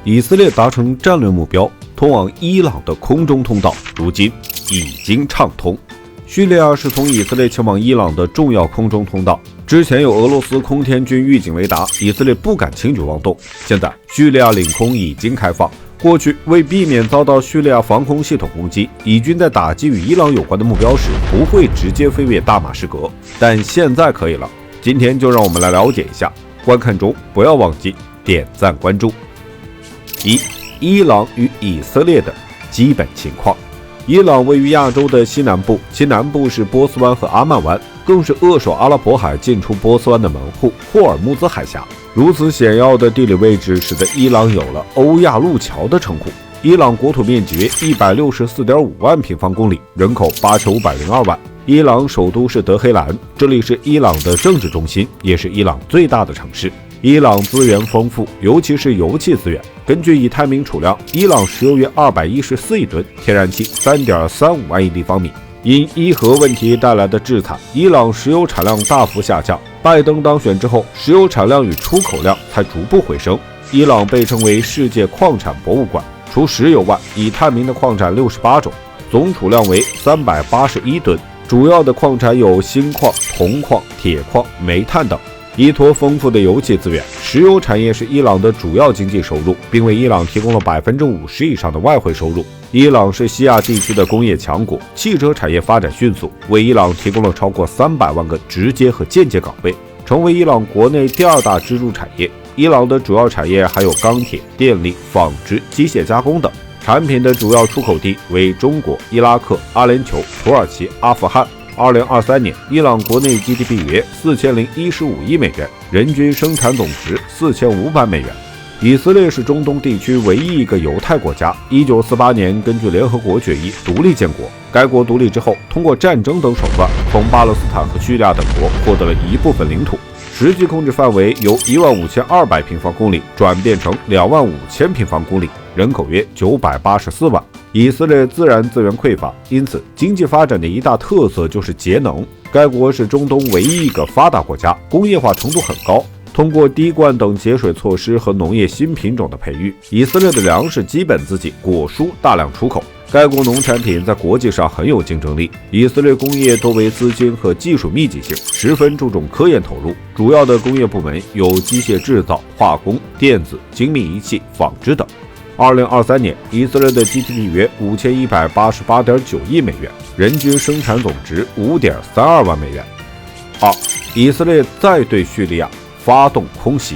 以色列达成战略目标，通往伊朗的空中通道如今已经畅通。叙利亚是从以色列前往伊朗的重要空中通道，之前有俄罗斯空天军预警雷达，以色列不敢轻举妄动。现在叙利亚领空已经开放，过去为避免遭到叙利亚防空系统攻击，以军在打击与伊朗有关的目标时不会直接飞越大马士革，但现在可以了。今天就让我们来了解一下，观看中不要忘记点赞关注。伊朗与以色列的基本情况。伊朗位于亚洲的西南部，其南部是波斯湾和阿曼湾，更是扼守阿拉伯海进出波斯湾的门户霍尔木兹海峡。如此险要的地理位置，使得伊朗有了欧亚陆桥的称呼。伊朗国土面积约 164.5 万平方公里，人口8502万。伊朗首都是德黑兰，这里是伊朗的政治中心，也是伊朗最大的城市。伊朗资源丰富，尤其是油气资源。根据已探明储量，伊朗石油约214亿吨，天然气 3.35 万亿立方米。因伊核问题带来的制裁，伊朗石油产量大幅下降。拜登当选之后，石油产量与出口量才逐步回升。伊朗被称为世界矿产博物馆，除石油外，已探明的矿产68种，总储量为381吨。主要的矿产有锌矿、铜矿、铁矿、煤炭等。依托丰富的油气资源，石油产业是伊朗的主要经济收入，并为伊朗提供了50%以上的外汇收入。伊朗是西亚地区的工业强国，汽车产业发展迅速，为伊朗提供了超过300万个直接和间接岗位，成为伊朗国内第2大支柱产业。伊朗的主要产业还有钢铁、电力、纺织、机械加工等。产品的主要出口地为中国、伊拉克、阿联酋、土耳其、阿富汗。2023年，伊朗国内 GDP 约4015亿美元，人均生产总值4500美元。以色列是中东地区唯一一个犹太国家。1948年，根据联合国决议独立建国。该国独立之后，通过战争等手段，从巴勒斯坦和叙利亚等国获得了一部分领土，实际控制范围由15200平方公里转变成25000平方公里，人口约984万。以色列自然资源匮乏，因此经济发展的一大特色就是节能。该国是中东唯一一个发达国家，工业化程度很高。通过滴灌等节水措施和农业新品种的培育，以色列的粮食基本自给，果蔬大量出口。该国农产品在国际上很有竞争力。以色列工业多为资金和技术密集型，十分注重科研投入。主要的工业部门有机械制造、化工、电子、精密仪器、纺织等。2023年，以色列的 GDP 约5188.9亿美元，人均生产总值5.32万美元。以色列再对叙利亚发动空袭。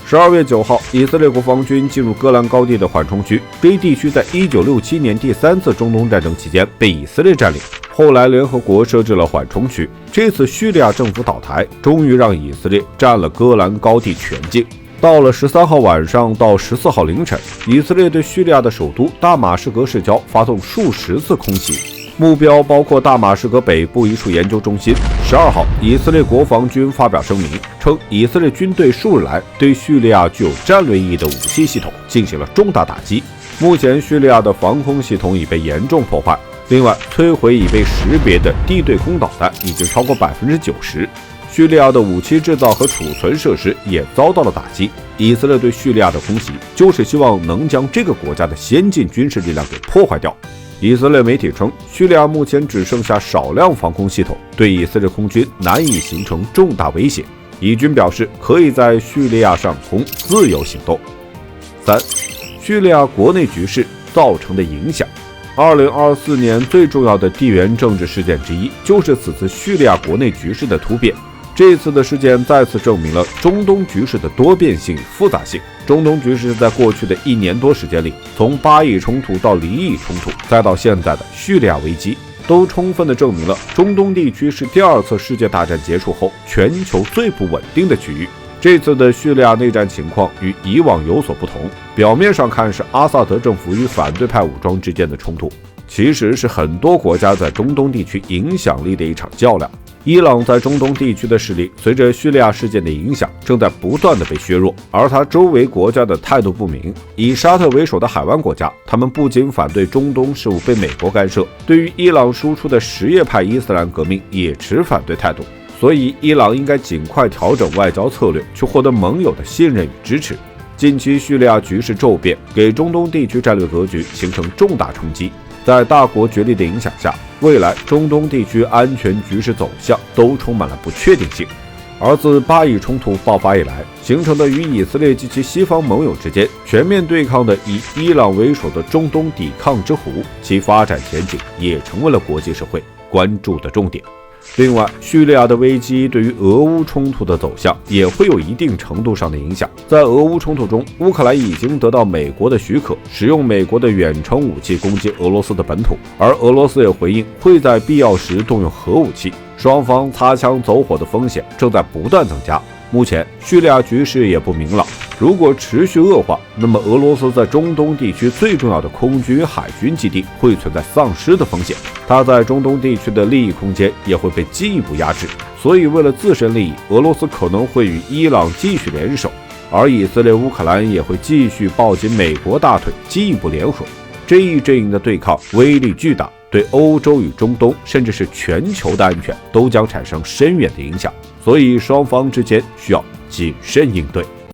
12月9号，以色列国防军进入戈兰高地的缓冲区，这一地区在1967年第3次中东战争期间被以色列占领，后来联合国设置了缓冲区。这次叙利亚政府倒台，终于让以色列占了戈兰高地全境。到了13号晚上到14号凌晨，以色列对叙利亚的首都大马士革市郊发动数十次空袭，目标包括大马士革北部一处研究中心。12号，以色列国防军发表声明称，以色列军队数日来对叙利亚具有战略意义的武器系统进行了重大打击。目前叙利亚的防空系统已被严重破坏，另外摧毁已被识别的地对空导弹已经超过90%。叙利亚的武器制造和储存设施也遭到了打击。以色列对叙利亚的空袭，就是希望能将这个国家的先进军事力量给破坏掉。以色列媒体称，叙利亚目前只剩下少量防空系统，对以色列空军难以形成重大威胁。以军表示可以在叙利亚上空自由行动。3. 叙利亚国内局势造成的影响。2024年最重要的地缘政治事件之一，就是此次叙利亚国内局势的突变。这次的事件再次证明了中东局势的多变性与复杂性。中东局势在过去的1年多时间里，从巴以冲突到黎以冲突，再到现在的叙利亚危机，都充分地证明了中东地区是第2次世界大战结束后全球最不稳定的区域。这次的叙利亚内战情况与以往有所不同，表面上看是阿萨德政府与反对派武装之间的冲突，其实是很多国家在中东地区影响力的一场较量。伊朗在中东地区的势力随着叙利亚事件的影响正在不断的被削弱，而他周围国家的态度不明。以沙特为首的海湾国家，他们不仅反对中东事务被美国干涉，对于伊朗输出的什叶派伊斯兰革命也持反对态度。所以伊朗应该尽快调整外交策略，去获得盟友的信任与支持。近期叙利亚局势骤变，给中东地区战略格局形成重大冲击。在大国角力的影响下，未来中东地区安全局势走向都充满了不确定性。而自巴以冲突爆发以来，形成的与以色列及其西方盟友之间全面对抗的以伊朗为首的中东抵抗之弧，其发展前景也成为了国际社会关注的重点。另外，叙利亚的危机对于俄乌冲突的走向也会有一定程度上的影响。在俄乌冲突中，乌克兰已经得到美国的许可，使用美国的远程武器攻击俄罗斯的本土，而俄罗斯也回应会在必要时动用核武器。双方擦枪走火的风险正在不断增加。目前，叙利亚局势也不明朗，如果持续恶化，那么俄罗斯在中东地区最重要的空军与海军基地会存在丧失的风险，它在中东地区的利益空间也会被进一步压制。所以，为了自身利益，俄罗斯可能会与伊朗继续联手，而以色列、乌克兰也会继续抱紧美国大腿，进一步联合。这一阵营的对抗威力巨大，对欧洲与中东，甚至是全球的安全都将产生深远的影响，所以双方之间需要谨慎应对。